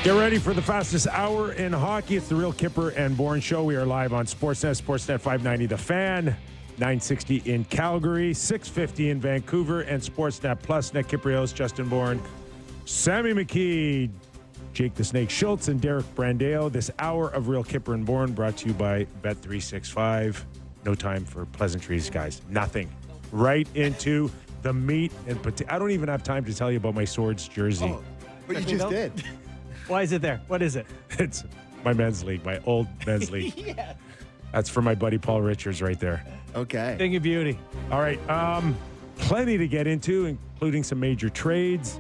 Get ready for the fastest hour in hockey. It's the Real Kipper and Bourne Show. We are live on Sportsnet, Sportsnet 590 The Fan, 960 in Calgary, 650 in Vancouver, and Sportsnet Plus. Nick Kiprios, Justin Bourne, Sammy McKee, Jake the Snake Schultz, and Derek Brandeo. This hour of Real Kipper and Bourne brought to you by Bet365. No time for pleasantries, guys. Nothing. Right into the meat and potato. I don't even have time to tell you about my Swords jersey. Oh, but you just did. Why is it there? What is it? It's my men's league, my old men's league. Yeah. That's for my buddy Paul Richards right there. Okay. Thing of beauty. All right. Plenty to get into, including some major trades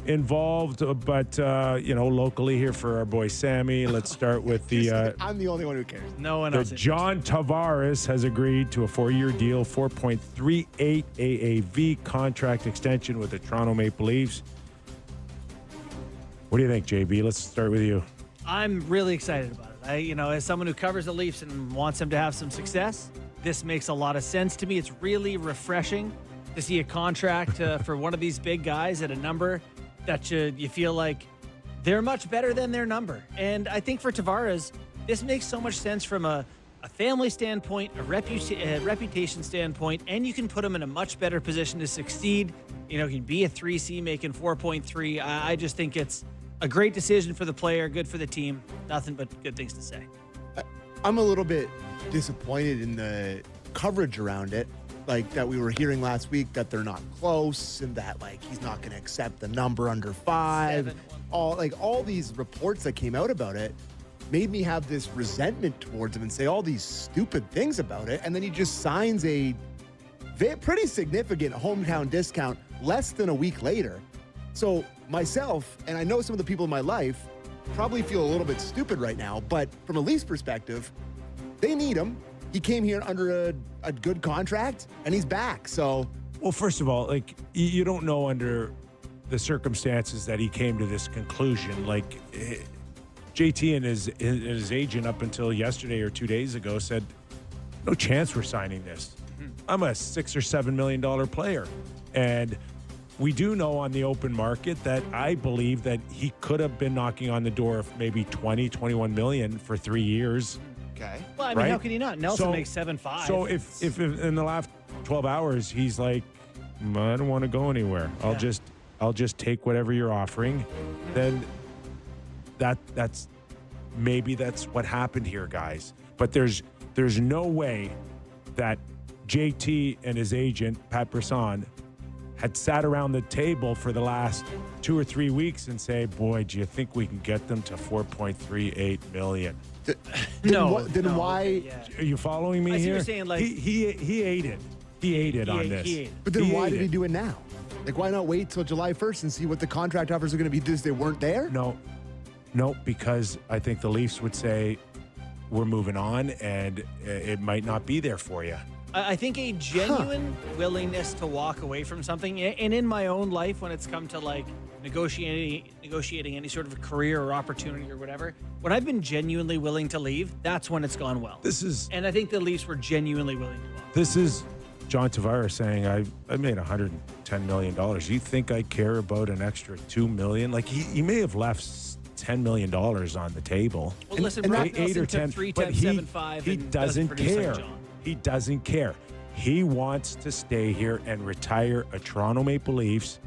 involved. But, locally here for our boy Sammy, let's start with the... I'm the only one who cares. No one else. John Tavares has agreed to a 4-year deal, 4.38 AAV contract extension with the Toronto Maple Leafs. What do you think, JB? Let's start with you. I'm really excited about it. As someone who covers the Leafs and wants them to have some success, this makes a lot of sense to me. It's really refreshing to see a contract for one of these big guys at a number that you feel like they're much better than their number. And I think for Tavares, this makes so much sense from a family standpoint, a reputation standpoint, and you can put him in a much better position to succeed. He can be a 3C making 4.3. I just think it's a great decision for the player, good for the team. Nothing but good things to say. I'm a little bit disappointed in the coverage around it. Like that we were hearing last week that they're not close and that he's not going to accept the number under 5. All these reports that came out about it made me have this resentment towards him and say all these stupid things about it. And then he just signs a pretty significant hometown discount less than a week later. So myself, and I know some of the people in my life, probably feel a little bit stupid right now, but from a Leafs perspective, they need him. He came here under a good contract, and he's back. So, well, first of all, you don't know under the circumstances that he came to this conclusion. JT and his agent up until yesterday or 2 days ago said, no chance we're signing this. I'm a $6 or $7 million player. And we do know on the open market that I believe that he could have been knocking on the door of maybe 20, 21 million for 3 years. okay. Well, right? How can he not? Nelson makes 7.5. So if in the last 12 hours he's like, I don't want to go anywhere. I'll just take whatever you're offering. Then that's what happened here, guys. But there's no way that JT and his agent Pat Brisson had sat around the table for the last 2 or 3 weeks and say, boy, do you think we can get them to 4.38 million? Then why? Yeah. Are you following me I see here? what you're saying, he ate it. He ate it on this. He ate it. But then why did he do it now? Why not wait till July 1st and see what the contract offers are going to be since they weren't there? No, because I think the Leafs would say, we're moving on, and it might not be there for you. I think a genuine willingness to walk away from something, and in my own life, when it's come to negotiating any sort of a career or opportunity or whatever, when I've been genuinely willing to leave, that's when it's gone well. And I think the Leafs were genuinely willing to walk. This is John Tavares saying, I made $110 million. You think I care about an extra $2 million? He may have left $10 million on the table. Well, listen, Brock Nelson took 3, 10, 7, 5, he doesn't care. John. He doesn't care. He wants to stay here and retire a Toronto Maple Leafs.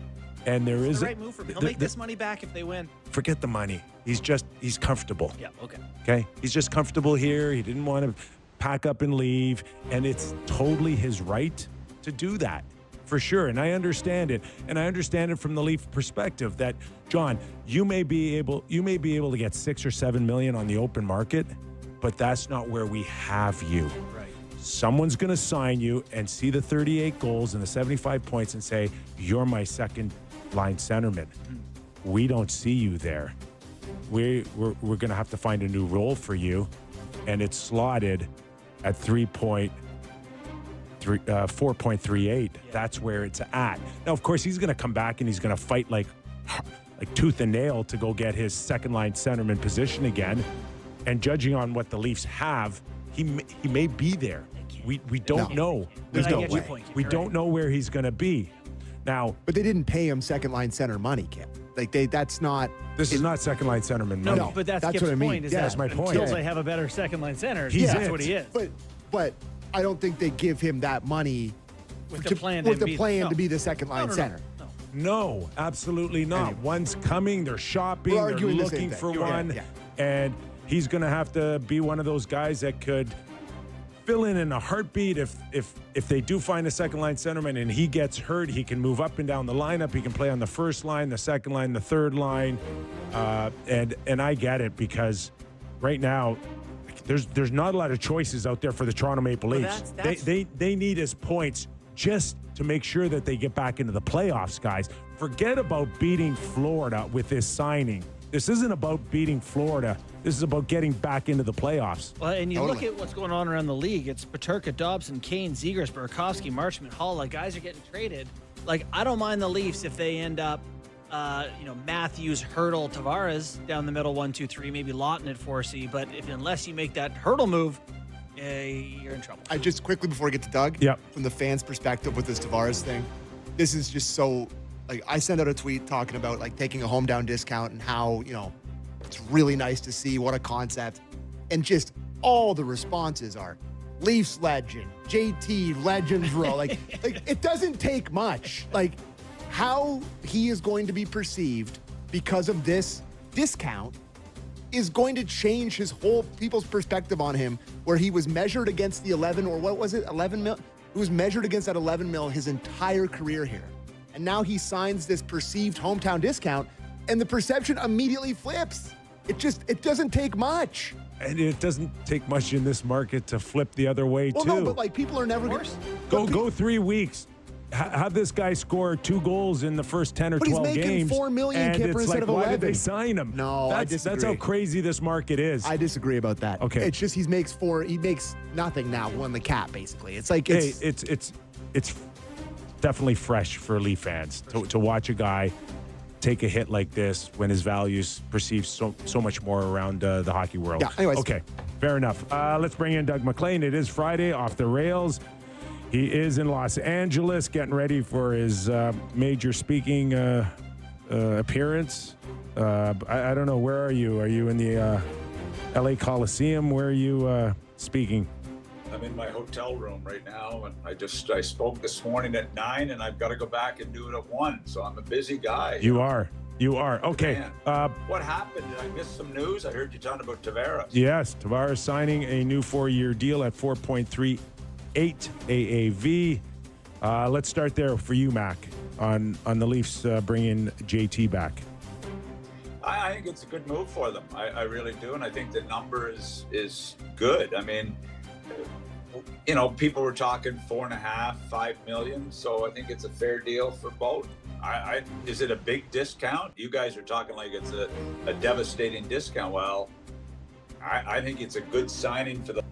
And there is the right move for him. He'll make this money back if they win. Forget the money. He's comfortable. Yeah, okay. Okay? He's just comfortable here. He didn't want to pack up and leave. And it's totally his right to do that, for sure. And I understand it. And I understand it from the Leaf perspective that, John, you may be able to get 6 or 7 million on the open market, but that's not where we have you. Right. Someone's going to sign you and see the 38 goals and the 75 points and say, you're my second line centerman. We don't see you there. We're going to have to find a new role for you. And it's slotted at 4.38. Yeah. That's where it's at. Now, of course, he's going to come back and he's going to fight like tooth and nail to go get his second line centerman position again. And judging on what the Leafs have, he may be there. We don't know. We don't know where he's going to be. Now, but they didn't pay him second line center money, Kim. Like that's not. This is not second line centerman. No, money. but that's that's Skip's what I mean. point. Is Yeah, that that's my point. until Yeah. they have a better second line center, He's that's it. what he is. But I don't think they give him that money With to, the plan with to the be- plan no. to be the second line No. center. No, absolutely not. Anyway. One's coming. They're shopping. We're They're arguing the looking same thing. for Yeah, one. yeah. And he's going to have to be one of those guys that could fill in a heartbeat. If they do find a second line centerman and he gets hurt, he can move up and down the lineup. He can play on the first line, the second line, the third line. And I get it, because right now there's not a lot of choices out there for the Toronto Maple Well, Leafs. that's- They need his points just to make sure that they get back into the playoffs, guys. Forget about beating Florida with this signing. This isn't about beating Florida. This is about getting back into the playoffs. Well, and you Totally. look at what's going on around the league. It's Peterka, Dobson, Kane, Zegers, Burakovsky, Marchment, Hall. Like, guys are getting traded. Like, I don't mind the Leafs if they end up, Matthews, Hurdle, Tavares down the middle, 1, 2, 3, maybe Lawton at 4C. But unless you make that Hurdle move, you're in trouble. I just quickly before I get to Doug. Yep. From the fans' perspective with this Tavares thing, this is just so. Like, I sent out a tweet talking about like taking a home down discount and how it's really nice to see, what a concept, and just all the responses are Leafs legend, JT Legends Row. Like it doesn't take much. Like how he is going to be perceived because of this discount is going to change his whole people's perspective on him, where he was measured against the 11, or what was it, 11 mil? He was measured against that 11 mil his entire career here. And now he signs this perceived hometown discount, and the perception immediately flips. It doesn't take much. And it doesn't take much in this market to flip the other way, Well, too. no, but like people are never going to Go 3 weeks. Have this guy score 2 goals in the first 10 or But he's 12 making games. $4 million, and Kipper, it's instead like, of why 11. did they sign him? No, I That's how disagree. crazy this market is. I disagree about that. Okay. It's just he makes nothing now on the cap, basically. It's like Hey, it's definitely fresh for Leaf fans to watch a guy take a hit like this when his value's perceived so much more around the hockey world. Yeah, anyways. Okay, fair enough. Let's bring in Doug McLean. It is Friday, off the rails. He is in Los Angeles getting ready for his major speaking appearance. I don't know, where are you? Are you in the LA Coliseum? Where are you speaking? I'm in my hotel room right now, and I spoke this morning at 9, and I've got to go back and do it at 1. So I'm a busy guy. You are. Okay. Man. What happened? Did I miss some news? I heard you talking about Tavares. Yes, Tavares signing a new 4-year deal at 4.38 AAV. Let's start there for you, Mac, on the Leafs bringing JT back. I think it's a good move for them. I really do, and I think the number is good. I mean, people were talking 4.5, 5 million, so I think it's a fair deal for both. Is it a big discount? You guys are talking like it's a devastating discount. Well, I think it's a good signing for the